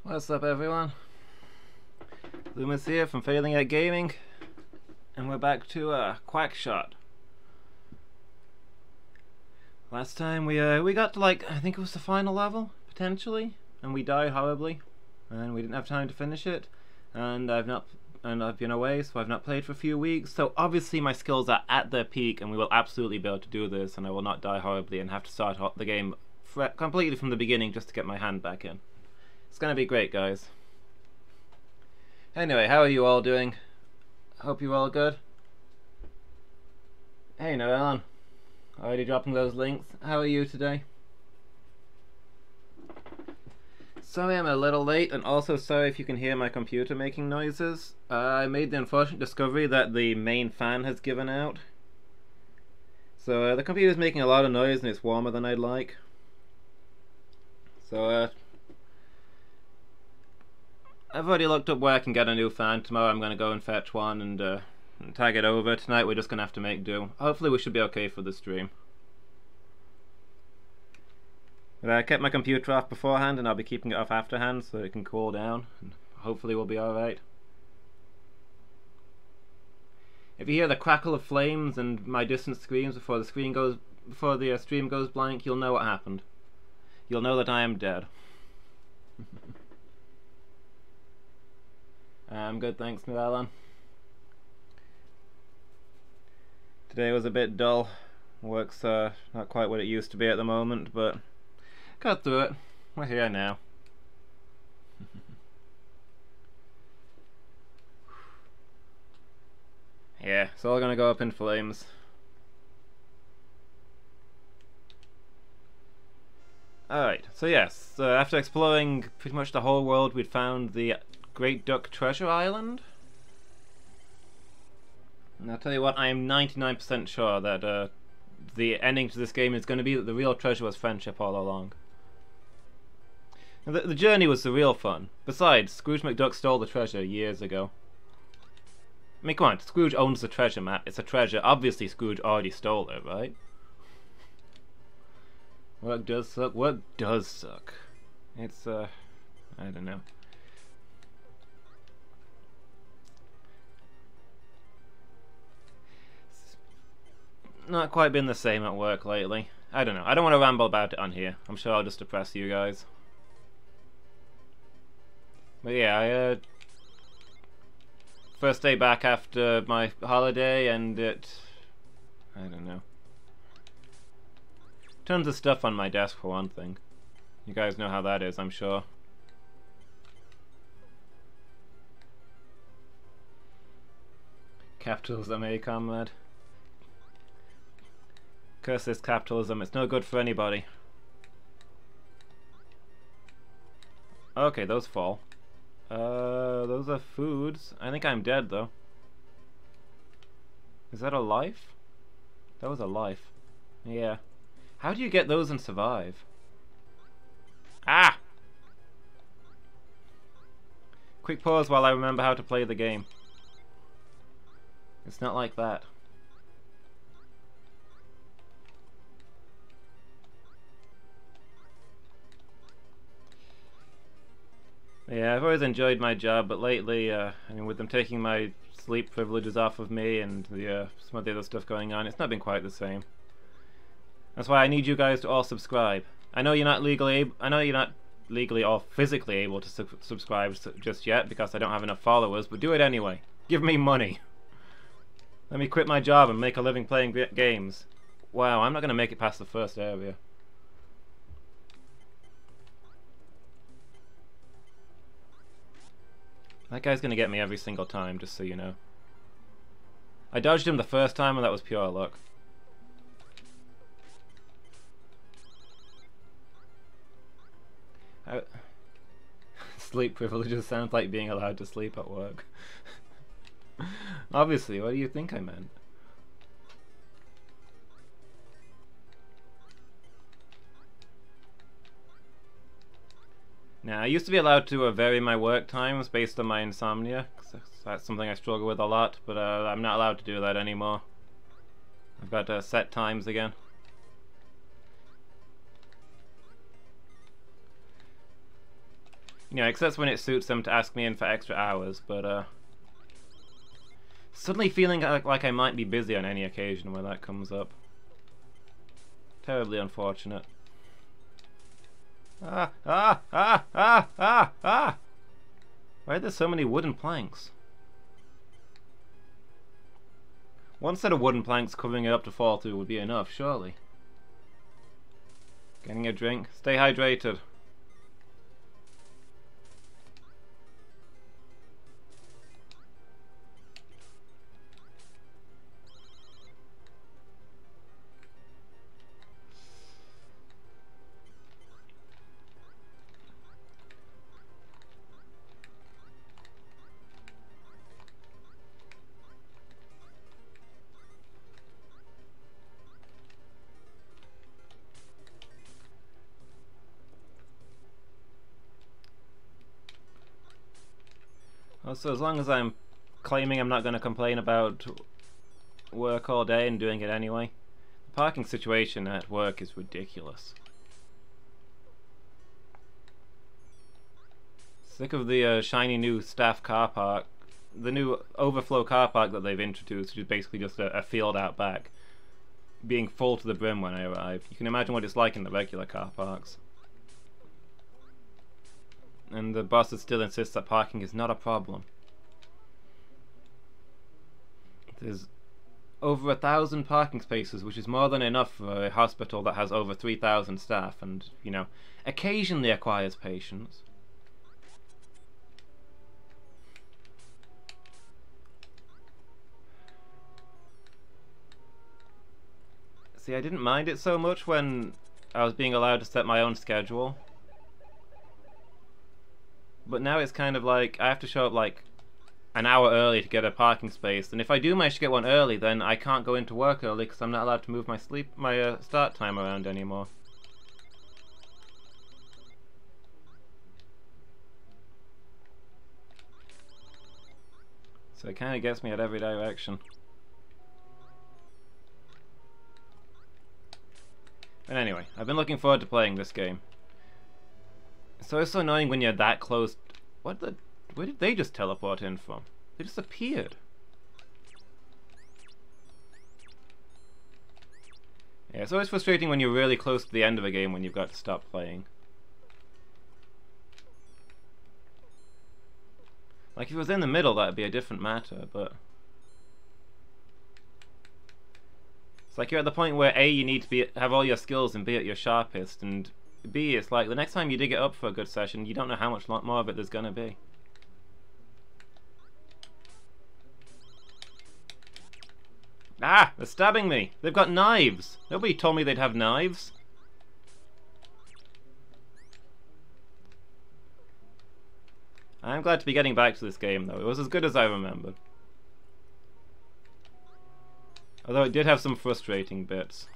What's up, everyone? Lumus here from Failing at Gaming, and we're back to Quackshot. Last time we got to, like, I think it was the final level potentially, and we died horribly, and we didn't have time to finish it. And I've been away, so I've not played for a few weeks. So obviously my skills are at their peak, and we will absolutely be able to do this, and I will not die horribly and have to start the game completely from the beginning just to get my hand back in. It's gonna be great, guys. Anyway, how are you all doing? Hope you're all good. Hey, Nolan. Already dropping those links. How are you today? Sorry I'm a little late, and also sorry if you can hear my computer making noises. I made the unfortunate discovery that the main fan has given out. So the computer's making a lot of noise and it's warmer than I'd like. So I've already looked up where I can get a new fan. Tomorrow I'm going to go and fetch one and tag it over. Tonight we're just going to have to make do. Hopefully we should be okay for the stream. But I kept my computer off beforehand, and I'll be keeping it off afterhand so it can cool down, and hopefully we'll be alright. If you hear the crackle of flames and my distant screams before the stream goes blank, you'll know what happened. You'll know that I am dead. I'm good, thanks, Alan. Today was a bit dull. Work's not quite what it used to be at the moment, but got through it. We're here now. Yeah, it's all gonna go up in flames. Alright, so yes, after exploring pretty much the whole world, we'd found the Great Duck Treasure Island. And I'll tell you what, I am 99% sure that the ending to this game is going to be that the real treasure was friendship all along. And the journey was the real fun. Besides, Scrooge McDuck stole the treasure years ago. I mean, come on, Scrooge owns the treasure, Matt. It's a treasure. Obviously Scrooge already stole it, right? Work does suck. Work does suck. It's, I don't know. Not quite been the same at work lately. I don't know. I don't want to ramble about it on here. I'm sure I'll just depress you guys. But yeah, first day back after my holiday, and I don't know. Tons of stuff on my desk for one thing. You guys know how that is, I'm sure. Capitalism, eh, comrade? Curse this capitalism, it's no good for anybody. Okay, those fall. Those are foods. I think I'm dead, though. Is that a life? That was a life. Yeah. How do you get those and survive? Ah! Quick pause while I remember how to play the game. It's not like that. Yeah, I've always enjoyed my job, but lately, I mean, with them taking my sleep privileges off of me and some of the other stuff going on, it's not been quite the same. That's why I need you guys to all subscribe. I know you're not legally or physically able to subscribe just yet because I don't have enough followers, but do it anyway. Give me money. Let me quit my job and make a living playing games. Wow, I'm not going to make it past the first area. That guy's gonna get me every single time, just so you know. I dodged him the first time and that was pure luck. Sleep privileges sounds like being allowed to sleep at work. Obviously, what do you think I meant? Now, I used to be allowed to vary my work times based on my insomnia, 'cause that's something I struggle with a lot, but I'm not allowed to do that anymore. I've got set times again. You know, except when it suits them to ask me in for extra hours, but suddenly feeling like I might be busy on any occasion where that comes up. Terribly unfortunate. Ah, ah, ah, ah, ah, ah! Why are there so many wooden planks? One set of wooden planks covering it up to fall through would be enough, surely. Getting a drink. Stay hydrated. Also, as long as I'm claiming I'm not going to complain about work all day and doing it anyway, the parking situation at work is ridiculous. Sick of the shiny new staff car park, the new overflow car park that they've introduced, which is basically just a field out back, being full to the brim when I arrive. You can imagine what it's like in the regular car parks. And the bosses still insist that parking is not a problem. There's over 1,000 parking spaces, which is more than enough for a hospital that has over 3,000 staff and, you know, occasionally acquires patients. See, I didn't mind it so much when I was being allowed to set my own schedule. But now it's kind of like I have to show up like an hour early to get a parking space, and if I do manage to get one early, then I can't go into work early because I'm not allowed to move my start time around anymore. So it kind of gets me at every direction. And anyway, I've been looking forward to playing this game. So it's so annoying when you're that close. Where did they just teleport in from? They just appeared. Yeah, it's always frustrating when you're really close to the end of a game when you've got to stop playing. Like if it was in the middle, that'd be a different matter, but it's like you're at the point where A, you need to have all your skills and be at your sharpest, and B, it's like the next time you dig it up for a good session, you don't know how much more of it there's gonna be. Ah! They're stabbing me! They've got knives! Nobody told me they'd have knives. I'm glad to be getting back to this game though. It was as good as I remembered. Although it did have some frustrating bits.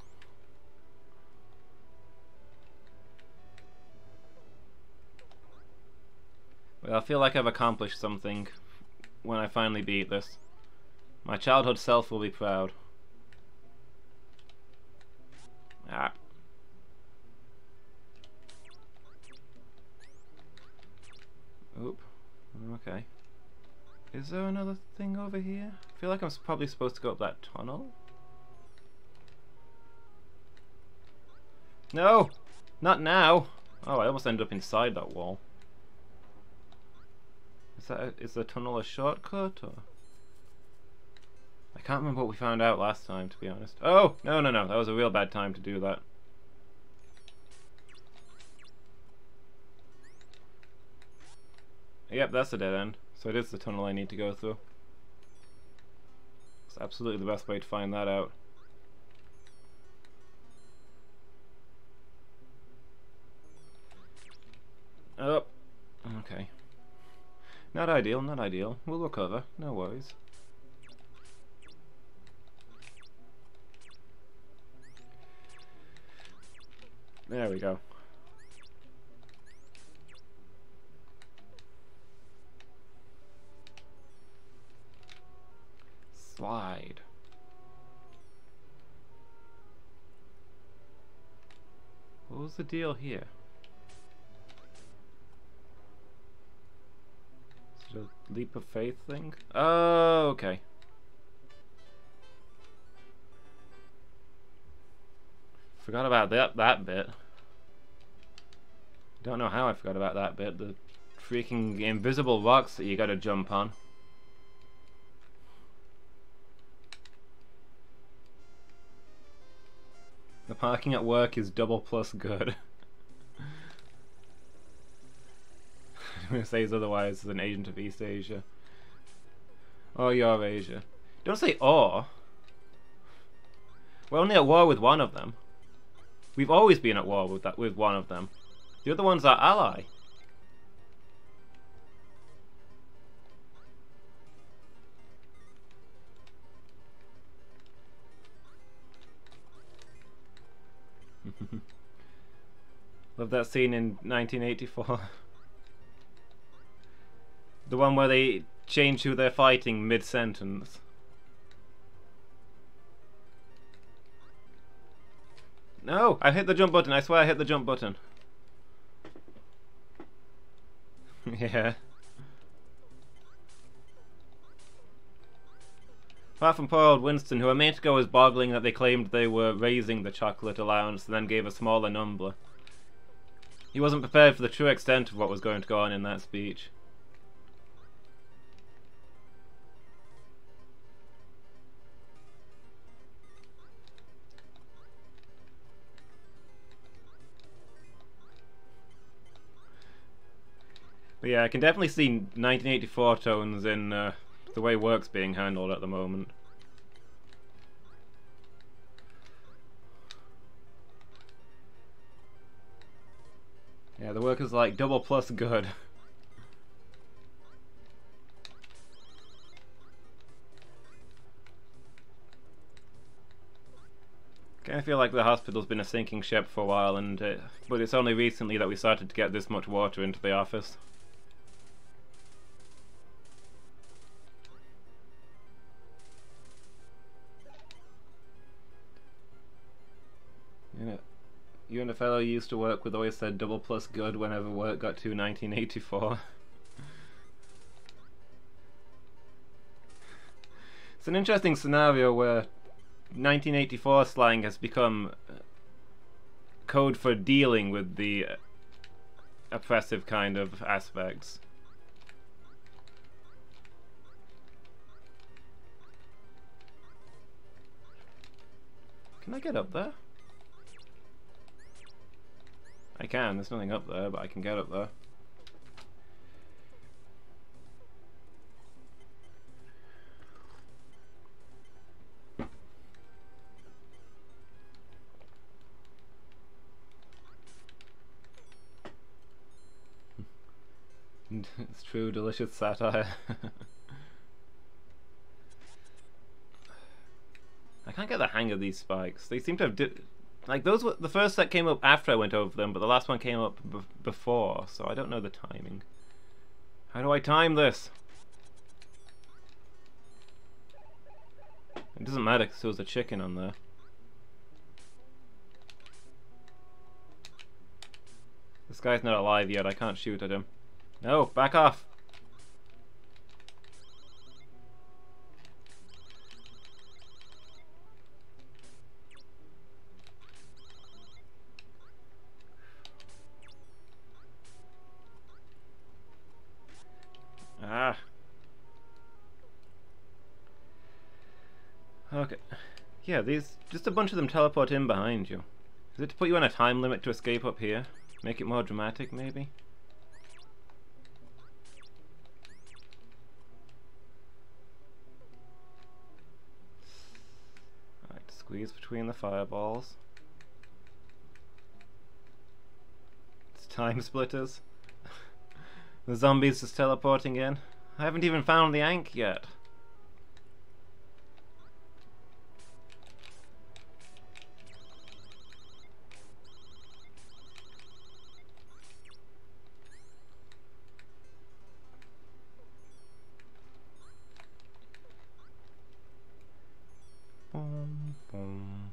But I feel like I've accomplished something when I finally beat this. My childhood self will be proud. Ah. Oop. Okay. Is there another thing over here? I feel like I'm probably supposed to go up that tunnel. No! Not now! Oh, I almost ended up inside that wall. Is the tunnel a shortcut, or? I can't remember what we found out last time, to be honest. Oh! No, no, no. That was a real bad time to do that. Yep, that's the dead end. So it is the tunnel I need to go through. It's absolutely the best way to find that out. Oh. Okay. Not ideal, not ideal. We'll recover. No worries. There we go. Slide. What was the deal here? Is it a leap of faith thing? Oh, okay. Forgot about that bit. Don't know how I forgot about that bit. The freaking invisible rocks that you gotta jump on. The parking at work is double plus good. I'm gonna say otherwise as an agent of East Asia. Or you're Asia. Don't say or. We're only at war with one of them. We've always been at war with one of them. The other one's our ally. Love that scene in 1984. The one where they change who they're fighting mid-sentence. No! I hit the jump button, I swear I hit the jump button. Yeah. Apart from poor old Winston, who a minute ago was boggling that they claimed they were raising the chocolate allowance and then gave a smaller number. He wasn't prepared for the true extent of what was going to go on in that speech. But yeah, I can definitely see 1984 tones in the way work's being handled at the moment. Yeah, the work is like double plus good. I feel like the hospital's been a sinking ship for a while, but it's only recently that we started to get this much water into the office. You and a fellow you used to work with always said double plus good whenever work got to 1984. It's an interesting scenario where 1984 slang has become code for dealing with the oppressive kind of aspects. Can I get up there? I can, there's nothing up there, but I can get up there. It's true, delicious satire. I can't get the hang of these spikes. They seem to have like those were the first set came up after I went over them, but the last one came up before, so I don't know the timing. How do I time this? It doesn't matter because there was a chicken on there. This guy's not alive yet, I can't shoot at him. No, back off! Ah. Okay. Yeah, just a bunch of them teleport in behind you. Is it to put you on a time limit to escape up here? Make it more dramatic, maybe? Alright, squeeze between the fireballs. It's time splitters. The zombies just teleporting in. I haven't even found the Ankh yet. Boom, boom.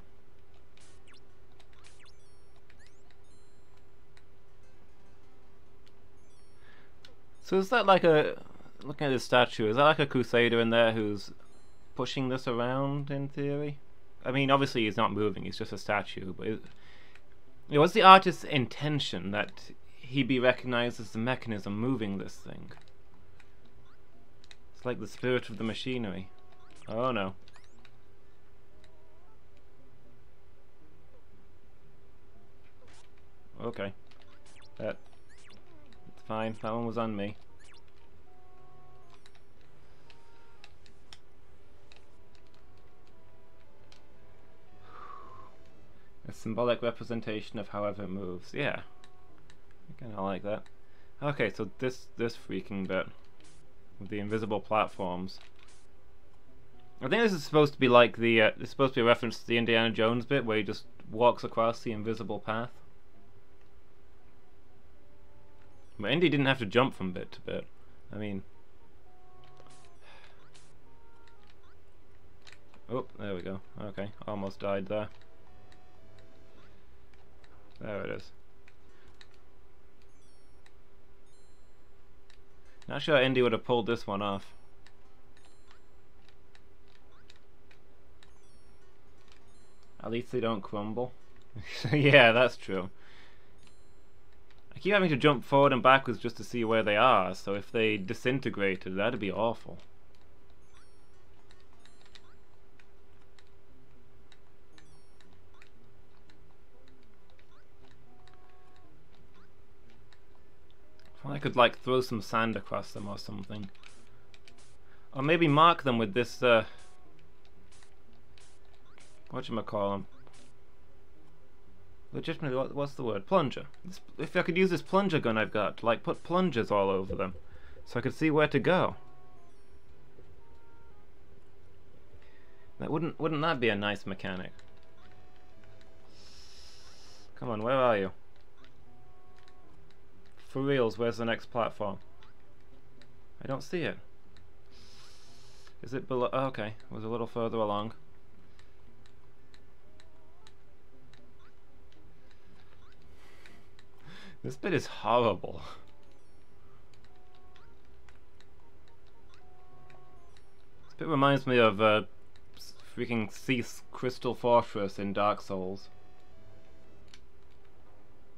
So is that like a looking at this statue, is that like a crusader in there who's pushing this around in theory? I mean, obviously he's not moving, he's just a statue, but what's the artist's intention that he be recognized as the mechanism moving this thing? It's like the spirit of the machinery. Oh no. Okay. That's fine, that one was on me. A symbolic representation of however it moves. Yeah. I kinda like that. Okay, so this freaking bit with the invisible platforms. I think this is supposed to be like the it's supposed to be a reference to the Indiana Jones bit where he just walks across the invisible path. But Indy didn't have to jump from bit to bit. I mean, oh, there we go. Okay, almost died there. There it is. Not sure Indy would have pulled this one off. At least they don't crumble. Yeah, that's true. I keep having to jump forward and backwards just to see where they are, so if they disintegrated, that'd be awful. I could like throw some sand across them or something. Or maybe mark them with this whatchamacallem. Legitimately, what's the word? Plunger. If I could use this plunger gun I've got to like put plungers all over them so I could see where to go. That wouldn't that be a nice mechanic? Come on, where are you? For reals, where's the next platform? I don't see it. Is it below? Oh, okay, it was a little further along. This bit is horrible. This bit reminds me of freaking Cease Crystal Fortress in Dark Souls.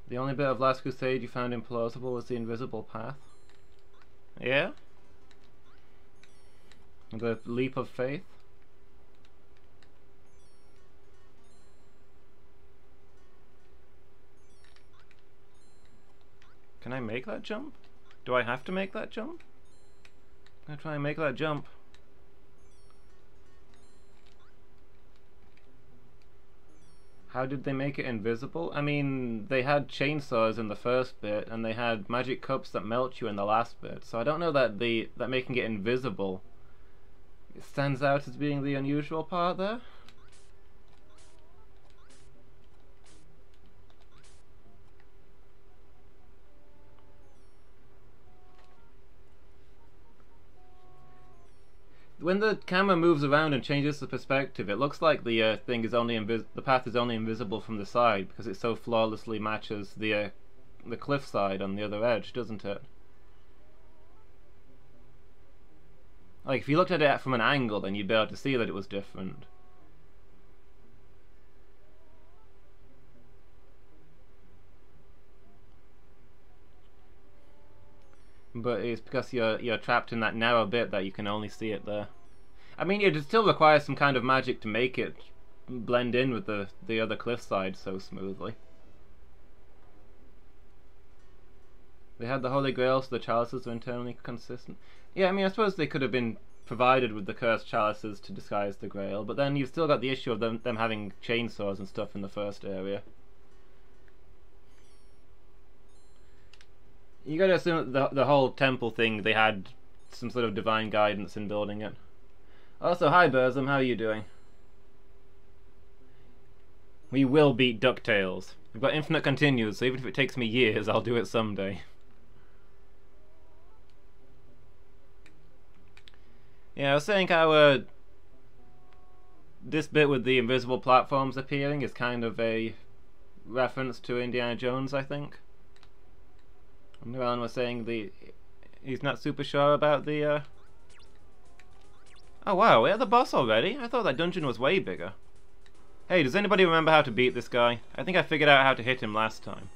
The only bit of Last Crusade you found implausible was the invisible path. Yeah? The leap of faith? Can I make that jump? Do I have to make that jump? I'm gonna try and make that jump. How did they make it invisible? I mean, they had chainsaws in the first bit, and they had magic cups that melt you in the last bit. So I don't know that that making it invisible stands out as being the unusual part there. When the camera moves around and changes the perspective, it looks like the thing is only the path is only invisible from the side because it so flawlessly matches the cliffside on the other edge, doesn't it? Like if you looked at it from an angle, then you'd be able to see that it was different. But it's because you're trapped in that narrow bit that you can only see it there. I mean, it still requires some kind of magic to make it blend in with the other cliffside so smoothly. They had the Holy Grail, so the chalices are internally consistent. Yeah, I mean, I suppose they could have been provided with the cursed chalices to disguise the Grail, but then you've still got the issue of them having chainsaws and stuff in the first area. You gotta assume that the whole temple thing, they had some sort of divine guidance in building it. Also, hi Burzum, how are you doing? We will beat DuckTales. We've got infinite continues, so even if it takes me years, I'll do it someday. Yeah, I was saying how this bit with the invisible platforms appearing is kind of a reference to Indiana Jones, I think. And Alan was saying He's not super sure about the, Oh wow, we're at the boss already? I thought that dungeon was way bigger. Hey, does anybody remember how to beat this guy? I think I figured out how to hit him last time.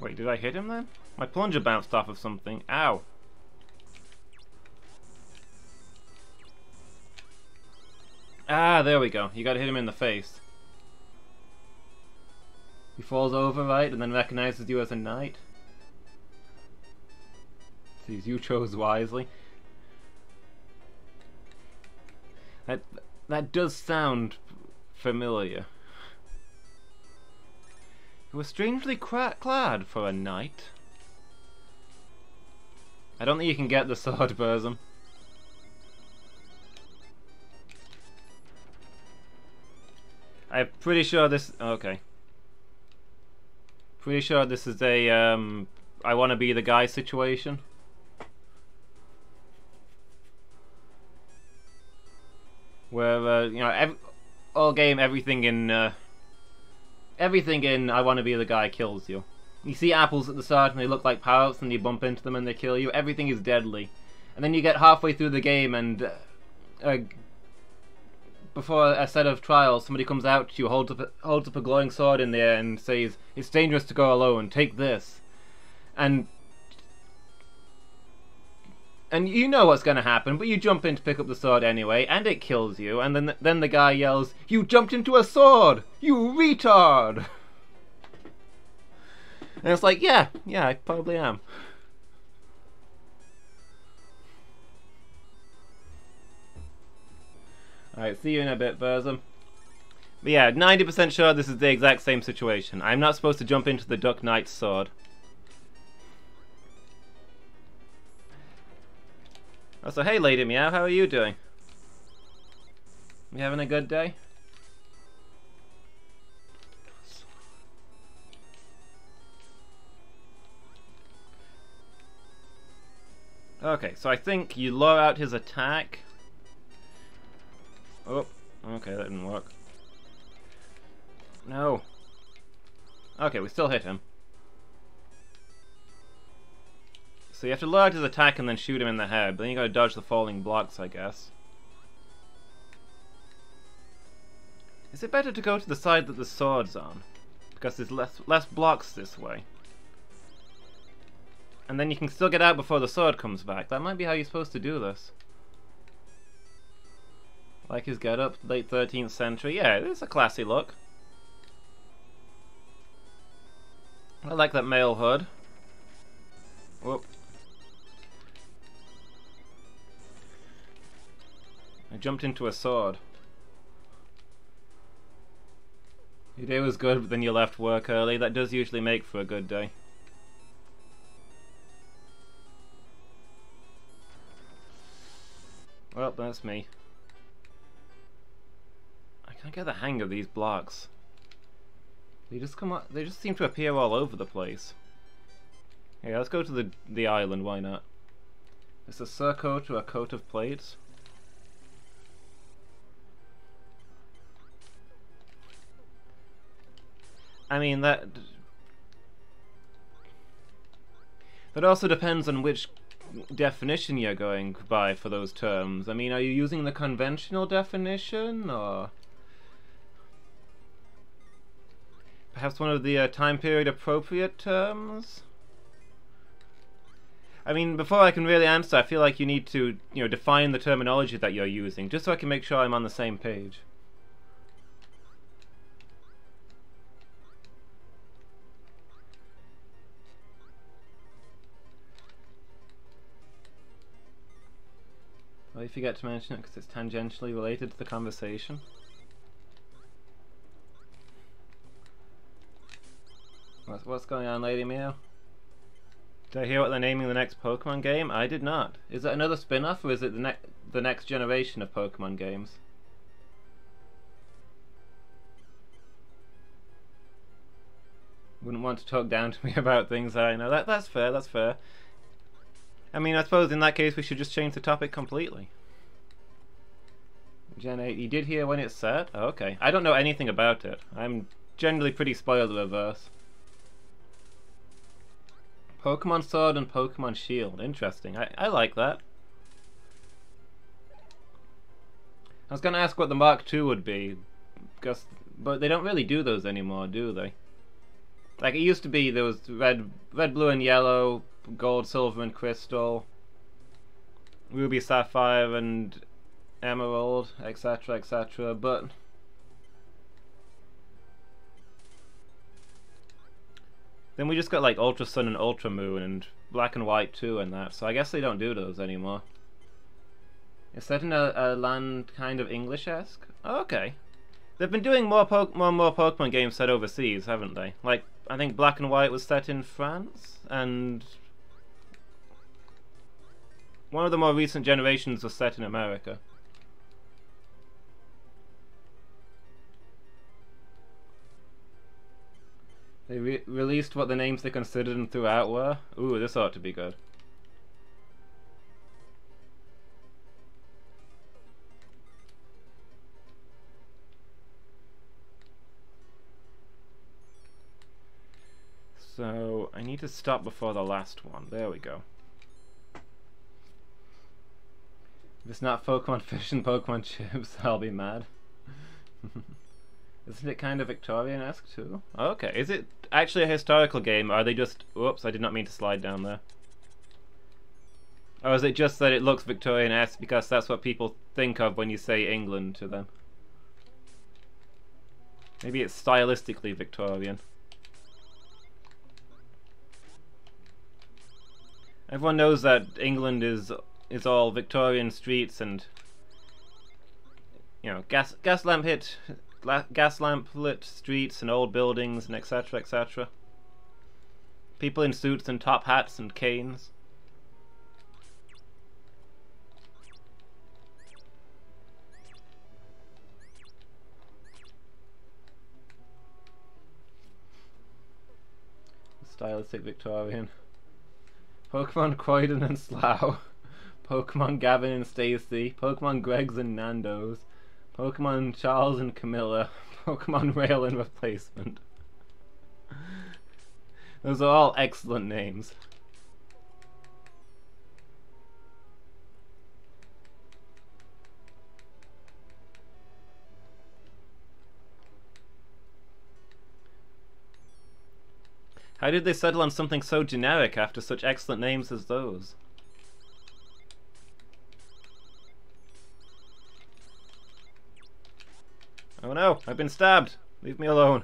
Wait, did I hit him then? My plunger bounced off of something. Ow. Ah, there we go. You gotta hit him in the face. He falls over, right, and then recognizes you as a knight. Sees you chose wisely. That does sound familiar. He was strangely clad for a knight. I don't think you can get the sword, Burzum. I'm pretty sure this... Okay. Pretty sure this is a, I wanna be the guy situation. Where, you know, everything in I Wanna Be the Guy kills you. You see apples at the start and they look like power-ups and you bump into them and they kill you. Everything is deadly. And then you get halfway through the game and before a set of trials, somebody comes out to you, holds up a glowing sword in the air and says, "It's dangerous to go alone, take this." And you know what's going to happen, but you jump in to pick up the sword anyway, and it kills you, and then the guy yells, "You jumped into a sword! You retard!" And it's like, yeah, I probably am. Alright, see you in a bit, Burzum. But yeah, 90% sure this is the exact same situation. I'm not supposed to jump into the Duck Knight's sword. Also, hey Lady Meow, how are you doing? You having a good day? Okay, so I think you lure out his attack. Oh, okay, that didn't work. No. Okay, we still hit him. So you have to lure out his attack and then shoot him in the head, but then you gotta dodge the falling blocks, I guess. Is it better to go to the side that the sword's on? Because there's less blocks this way. And then you can still get out before the sword comes back. That might be how you're supposed to do this. Like his getup, late 13th century. Yeah, it's a classy look. I like that mail hood. Whoop. I jumped into a sword. Your day was good, but then you left work early. That does usually make for a good day. Well, that's me. I can't get the hang of these blocks. They just come up. They just seem to appear all over the place. Yeah, let's go to the island. Why not? It's a surcoat to a coat of plates. I mean, that also depends on which definition you're going by for those terms. I mean, are you using the conventional definition, or perhaps one of the time period appropriate terms? I mean, before I can really answer, I feel like you need to, you know, define the terminology that you're using, just so I can make sure I'm on the same page. Well, you forget to mention it because it's tangentially related to the conversation. What's going on, Lady Meow? Did I hear what they're naming the next Pokemon game? I did not. Is it another spin-off, or is it the next generation of Pokemon games? Wouldn't want to talk down to me about things that I know. That's fair, that's fair. I mean, I suppose in that case we should just change the topic completely. Gen 8, you did hear when it's set? Oh, okay. I don't know anything about it. I'm generally pretty spoiled the reverse. Pokemon Sword and Pokemon Shield. Interesting. I like that. I was going to ask what the Mark II would be, but they don't really do those anymore, do they? Like, it used to be there was red, blue, and yellow, gold, silver, and crystal, ruby, sapphire, and emerald, etc., etc., but then we just got like Ultra Sun and Ultra Moon and Black and White too and that, so I guess they don't do those anymore. It's set in a land kind of English-esque? Oh, okay. They've been doing more Pokemon games set overseas, haven't they? Like, I think Black and White was set in France, and one of the more recent generations was set in America. They released what the names they considered and threw out were. Ooh, this ought to be good. So, I need to stop before the last one. There we go. If it's not Pokemon Fish and Pokemon Chips, I'll be mad. Isn't it kind of Victorian-esque too? Okay, is it actually a historical game, or are they just... Whoops, I did not mean to slide down there. Or is it just that it looks Victorian-esque because that's what people think of when you say England to them? Maybe it's stylistically Victorian. Everyone knows that England is all Victorian streets and, you know, gas lamp lit streets and old buildings and etc., etc. People in suits and top hats and canes. Stylistic Victorian. Pokemon Croydon and Slough. Pokemon Gavin and Stacy. Pokemon Gregs and Nando's. Pokemon Charles and Camilla. Pokemon Rail and Replacement. Those are all excellent names. How did they settle on something so generic after such excellent names as those? Oh no, I've been stabbed! Leave me alone.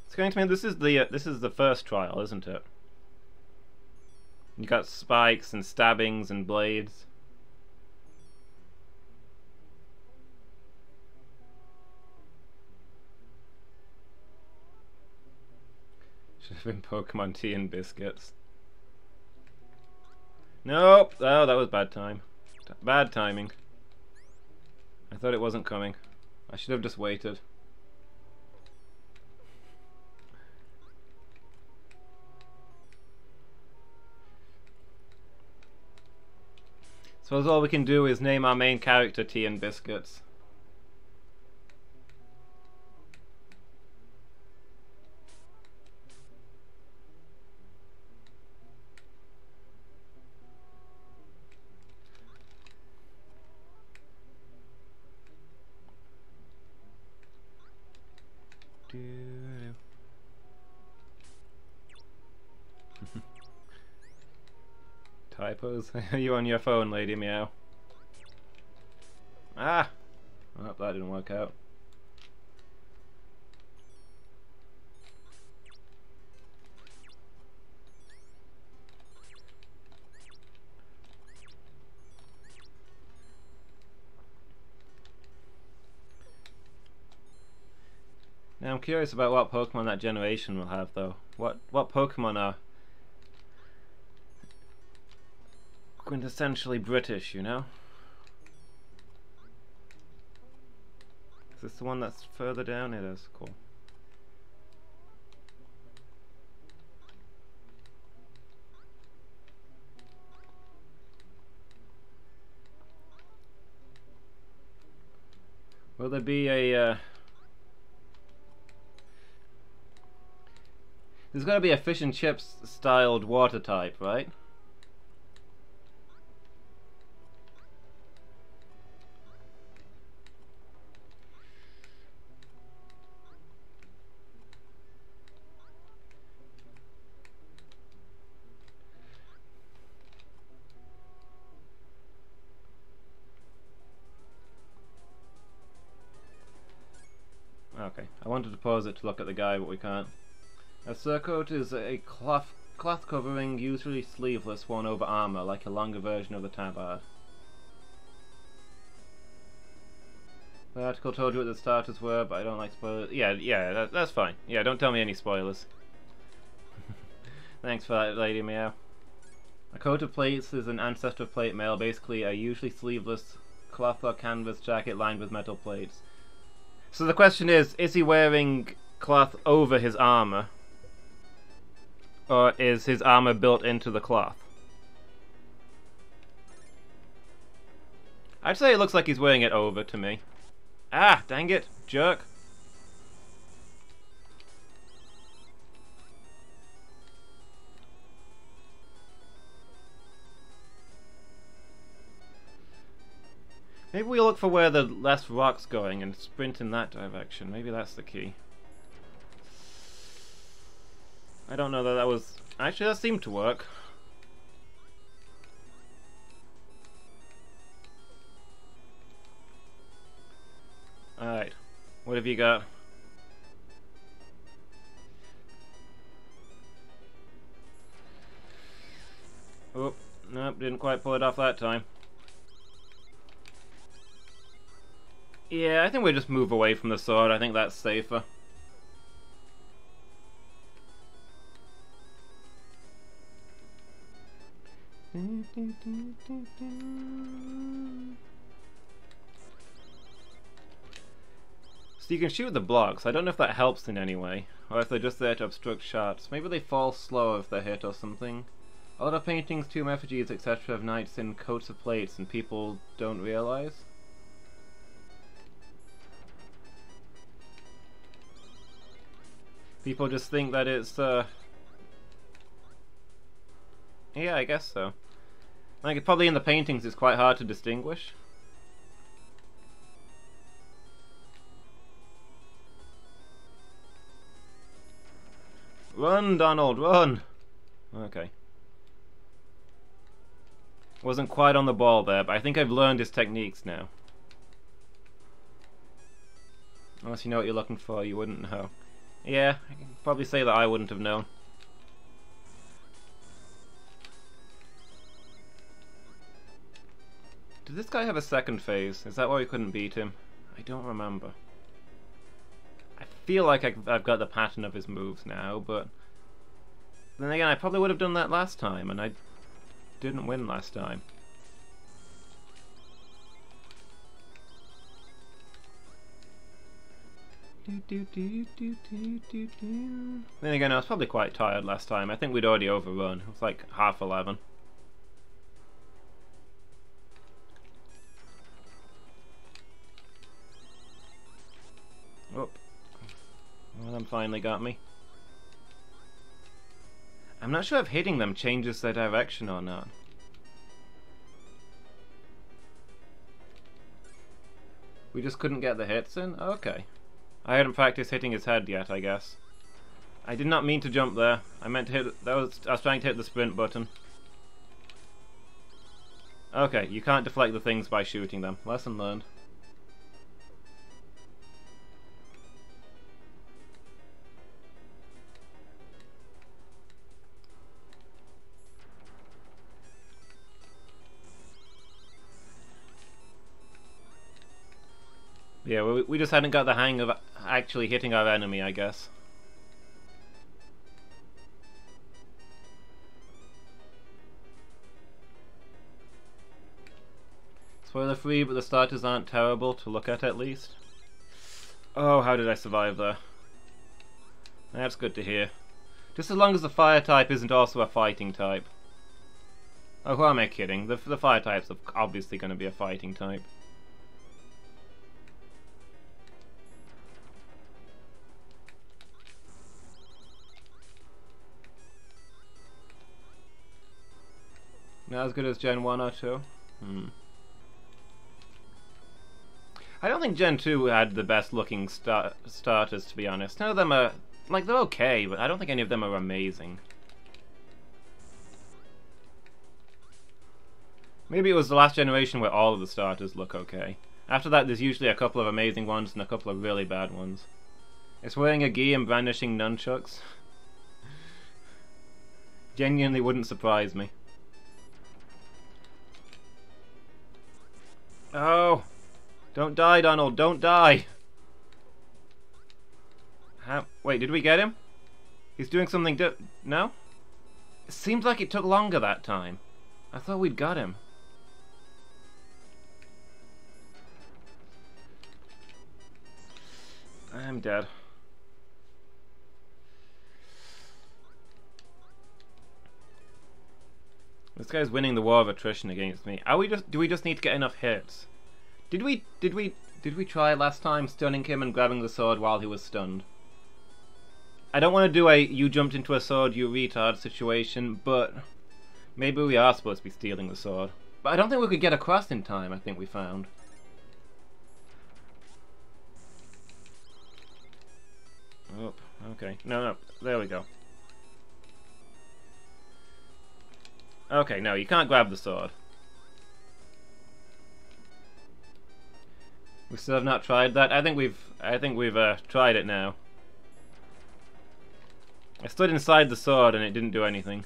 It's going to mean this is the first trial, isn't it? You got spikes and stabbings and blades. Should have been Pokemon tea and biscuits. Nope! Oh, that was bad time. Bad timing. I thought it wasn't coming. I should have just waited. Suppose all we can do is name our main character Tea and Biscuits. Typos? Are you on your phone, Lady Meow? Ah! Oh, that didn't work out. Now I'm curious about what Pokemon that generation will have, though. What Pokemon are quintessentially British, you know? Is this the one that's further down? It is. Cool. Will there be a... There's gotta be a fish and chips styled water type, right? Okay, I wanted to pause it to look at the guy, but we can't. A surcoat is a cloth covering, usually sleeveless, worn over armor, like a longer version of the tabard. The article told you what the starters were, but I don't like spoilers. Yeah, that's fine. Yeah, don't tell me any spoilers. Thanks for that, Lady Meow. A coat of plates is an ancestor of plate mail, basically a usually sleeveless cloth or canvas jacket lined with metal plates. So the question is he wearing cloth over his armor? Or is his armor built into the cloth? I'd say it looks like he's wearing it over to me. Ah, dang it, jerk. Maybe we look for where the last rock's going and sprint in that direction. Maybe that's the key. I don't know that was... Actually, that seemed to work. Alright. What have you got? Oh, nope, didn't quite pull it off that time. Yeah, I think we'll just move away from the sword. I think that's safer. So you can shoot the blocks. I don't know if that helps in any way, or if they're just there to obstruct shots. Maybe they fall slower if they're hit or something. A lot of paintings, tomb effigies, etc. have knights in coats of plates and people don't realize. People just think that it's, yeah, I guess so. Like, probably in the paintings it's quite hard to distinguish. Run, Donald, run! Okay. Wasn't quite on the ball there, but I think I've learned his techniques now. Unless you know what you're looking for, you wouldn't know. Yeah, I can probably say that I wouldn't have known. Did this guy have a second phase? Is that why we couldn't beat him? I don't remember. I feel like I've got the pattern of his moves now, but... Then again, I probably would have done that last time, and I didn't win last time. Then again, I was probably quite tired last time. I think we'd already overrun. It was like 11:30. Oh. Well, them finally got me. I'm not sure if hitting them changes their direction or not. We just couldn't get the hits in? Okay. I hadn't practiced hitting his head yet, I guess. I did not mean to jump there. I meant to hit... I was trying to hit the sprint button. Okay, you can't deflect the things by shooting them. Lesson learned. Yeah, we just hadn't got the hang of actually hitting our enemy, I guess. Spoiler free, but the starters aren't terrible to look at least. Oh, how did I survive there? That's good to hear. Just as long as the fire type isn't also a fighting type. Oh, who am I kidding? The fire type's obviously going to be a fighting type. Not as good as Gen 1 or 2? I don't think Gen 2 had the best looking starters, to be honest. None of them are... like, they're okay, but I don't think any of them are amazing. Maybe it was the last generation where all of the starters look okay. After that, there's usually a couple of amazing ones and a couple of really bad ones. It's wearing a gi and brandishing nunchucks. Genuinely wouldn't surprise me. Oh! Don't die, Donald, don't die! Wait, did we get him? He's doing something no? It seems like it took longer that time. I thought we'd got him. I'm dead. This guy's winning the war of attrition against me. Do we just need to get enough hits? Did we try last time stunning him and grabbing the sword while he was stunned? I don't want to do a you jumped into a sword you retard situation, but maybe we are supposed to be stealing the sword. But I don't think we could get across in time, I think we found. Oh, okay. No, there we go. Okay, no, you can't grab the sword. We still have not tried that. I think we've tried it now. I stood inside the sword and it didn't do anything.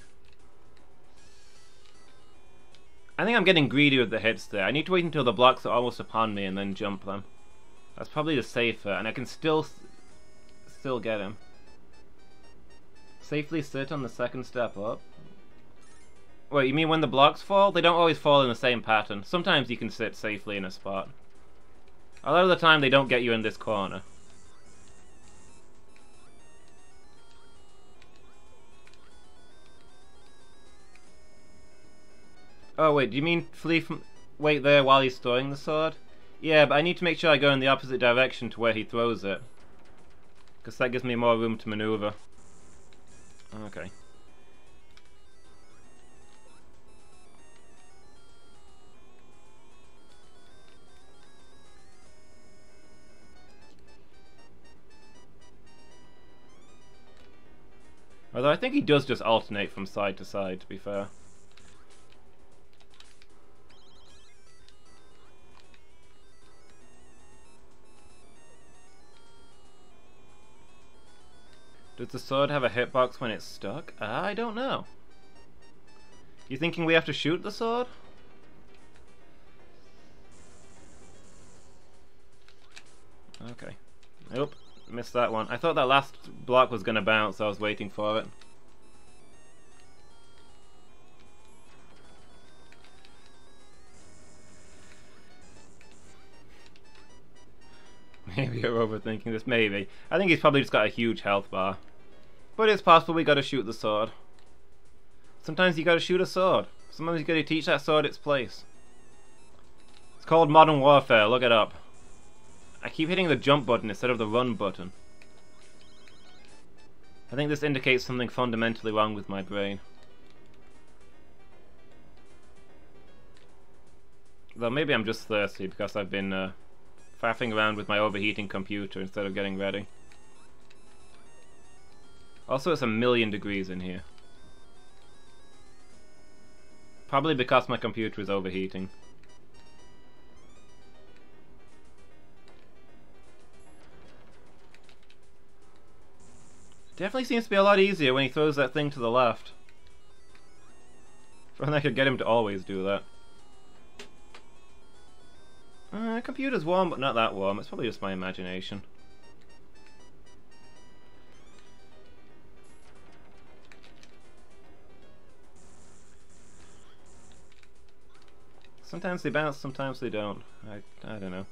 I think I'm getting greedy with the hits there. I need to wait until the blocks are almost upon me and then jump them. That's probably the safer, and I can still get him. Safely sit on the second step up. Wait, you mean when the blocks fall? They don't always fall in the same pattern. Sometimes you can sit safely in a spot. A lot of the time they don't get you in this corner. Oh wait, do you mean wait there while he's throwing the sword? Yeah, but I need to make sure I go in the opposite direction to where he throws it. Because that gives me more room to maneuver. Okay. Although I think he does just alternate from side to side, to be fair. Does the sword have a hitbox when it's stuck? I don't know. You thinking we have to shoot the sword? Okay. Nope, missed that one. I thought that last block was gonna bounce, so I was waiting for it. Maybe you're overthinking this, maybe. I think he's probably just got a huge health bar. But it's possible we gotta shoot the sword. Sometimes you gotta shoot a sword. Sometimes you gotta teach that sword its place. It's called Modern Warfare, look it up. I keep hitting the jump button instead of the run button. I think this indicates something fundamentally wrong with my brain. Though maybe I'm just thirsty because I've been faffing around with my overheating computer instead of getting ready. Also, it's 1,000,000 degrees in here. Probably because my computer is overheating. Definitely seems to be a lot easier when he throws that thing to the left. If only I could get him to always do that. Computer's warm, but not that warm. It's probably just my imagination. Sometimes they bounce, sometimes they don't. I don't know.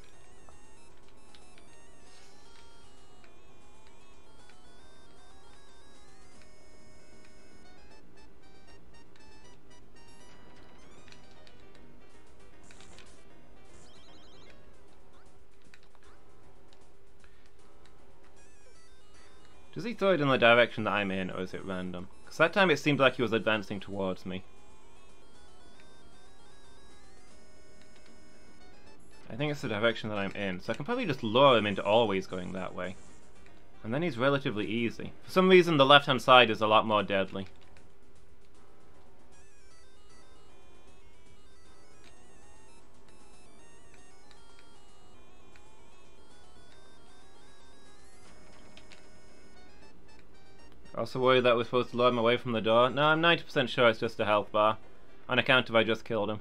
Does he throw it in the direction that I'm in, or is it random? Because that time it seemed like he was advancing towards me. think it's the direction that I'm in, so I can probably just lure him into always going that way. And then he's relatively easy. For some reason the left-hand side is a lot more deadly. Also worried that we're supposed to lure him away from the door. No, I'm 90% sure it's just a health bar. On account of I just killed him.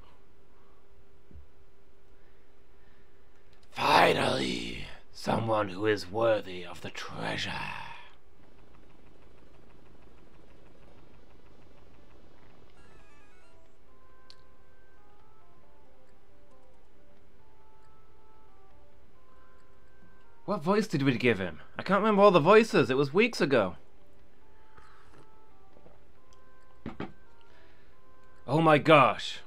Finally! Someone who is worthy of the treasure. What voice did we give him? I can't remember all the voices. It was weeks ago. Oh my gosh.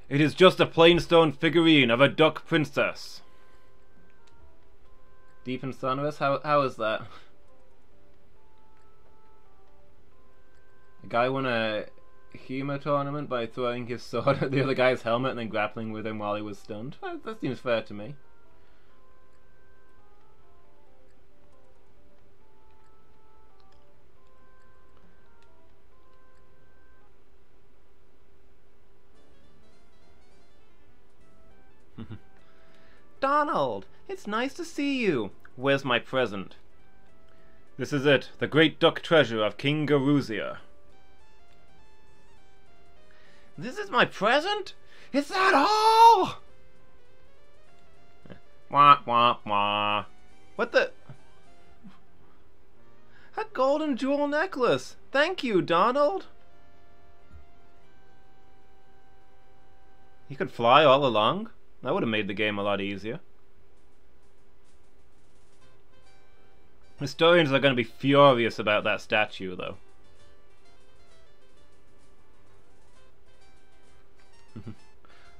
It is just a plain stone figurine of a duck princess. Deep and sonorous? How is that? A guy won a humor tournament by throwing his sword at the other guy's helmet and then grappling with him while he was stunned. That seems fair to me. Donald, it's nice to see you. Where's my present? This is it, the great duck treasure of King Garuzia. This is my present? Is that all? Wah, wah, wah. What the? A golden jewel necklace. Thank you, Donald. He could fly all along? That would have made the game a lot easier. Historians are going to be furious about that statue, though.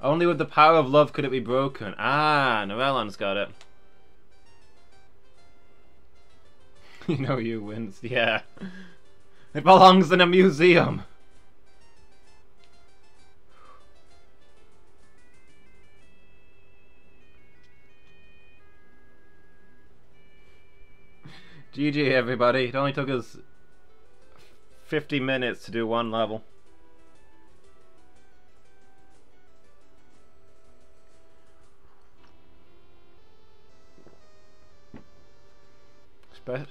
Only with the power of love could it be broken. Ah, Norellon's got it. You know you winced, yeah. It belongs in a museum. GG everybody, it only took us 50 minutes to do one level.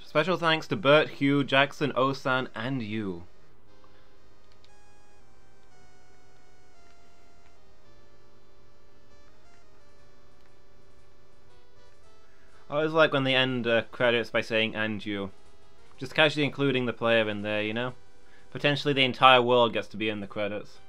Special thanks to Bert, Hugh, Jackson, Osan, and you. I always like when they end credits by saying "and you." Just casually including the player in there, you know? Potentially the entire world gets to be in the credits.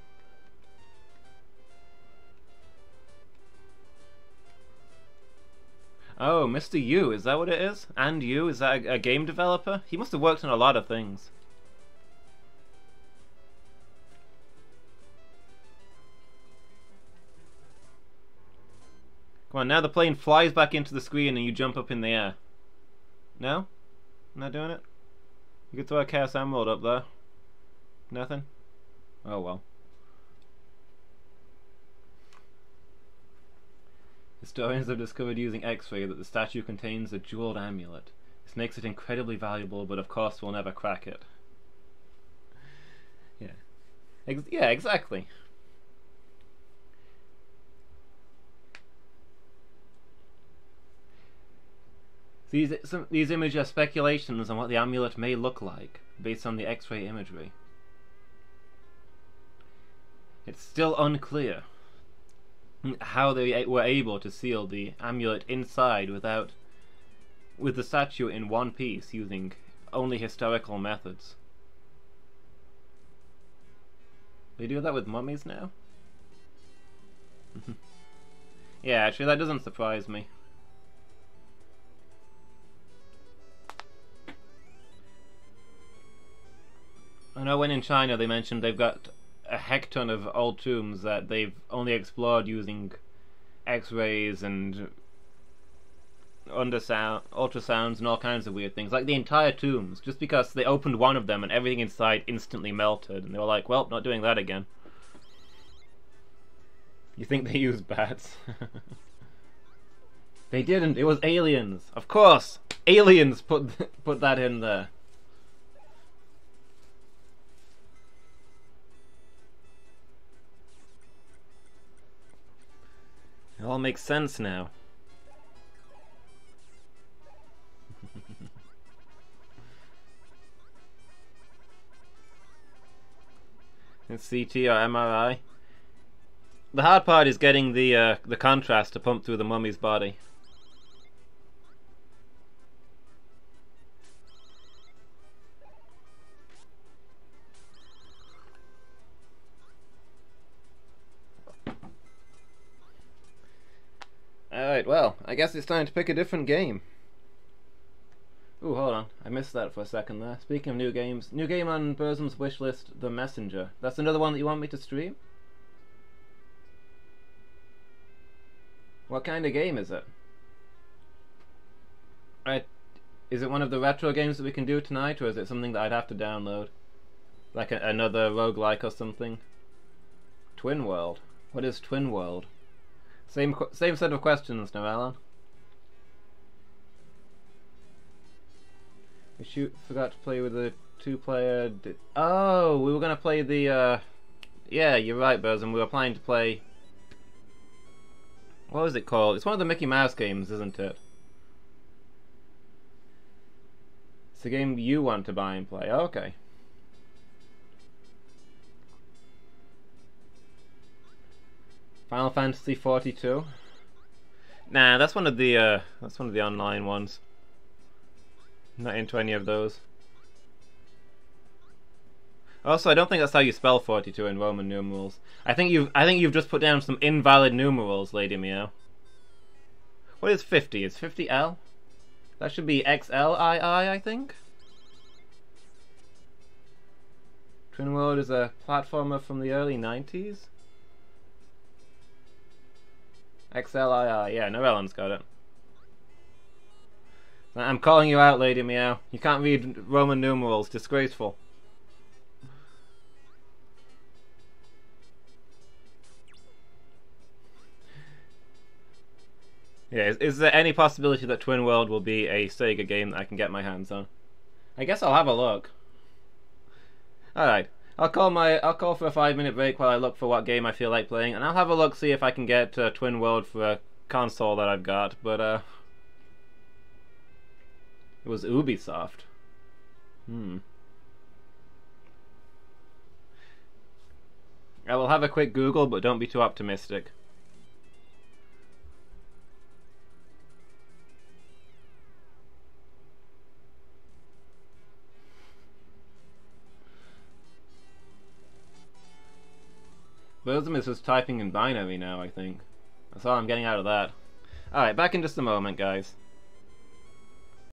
Oh, Mr. Yu, is that what it is? And you? Is that a game developer? He must have worked on a lot of things. Come on, now the plane flies back into the screen and you jump up in the air. No? I'm not doing it? You could throw a Chaos Emerald up there. Nothing? Oh well. Historians have discovered using X-ray that the statue contains a jeweled amulet. This makes it incredibly valuable, but of course we'll never crack it. Yeah. Yeah, exactly. These images are speculations on what the amulet may look like, based on the X-ray imagery. It's still unclear how they were able to seal the amulet inside with the statue in one piece using only historical methods. They do that with mummies now? Yeah, actually that doesn't surprise me. I know when in China they mentioned they've got a heck ton of old tombs that they've only explored using X-rays and ultrasounds and all kinds of weird things. Like the entire tombs, just because they opened one of them and everything inside instantly melted, and they were like, well, not doing that again. You think they use bats? They didn't. It was aliens. Of course, aliens put that in there. It all makes sense now. It's CT or MRI. The hard part is getting the contrast to pump through the mummy's body. Alright, well, I guess it's time to pick a different game. Ooh, hold on. I missed that for a second there. Speaking of new games, new game on Burzum's wishlist, The Messenger. That's another one that you want me to stream? What kind of game is it? Right, is it one of the retro games that we can do tonight, or is it something that I'd have to download? Like another roguelike or something? Twin World. What is Twin World? Same set of questions, no, Alan? We forgot to play with the two-player... Oh, we were going to play the... Yeah, you're right, Burzum. We were planning to play... What was it called? It's one of the Mickey Mouse games, isn't it? It's a game you want to buy and play. Oh, okay. Final Fantasy 42. Nah, that's one of the online ones. Not into any of those. Also, I don't think that's how you spell 42 in Roman numerals. I think you've just put down some invalid numerals, Lady Meow. What is 50? Is 50 L? That should be XLII, I think. Twin World is a platformer from the early 90s. XLII, yeah, Noellen's got it. I'm calling you out, Lady Meow. You can't read Roman numerals. Disgraceful. Yeah, is there any possibility that Twin World will be a Sega game that I can get my hands on? I guess I'll have a look. Alright. I'll call for a 5-minute break while I look for what game I feel like playing, and I'll have a look, see if I can get Twin World for a console that I've got, but it was Ubisoft. I will have a quick Google, but don't be too optimistic. Burzum is just typing in binary now, I think. That's all I'm getting out of that. Alright, back in just a moment, guys.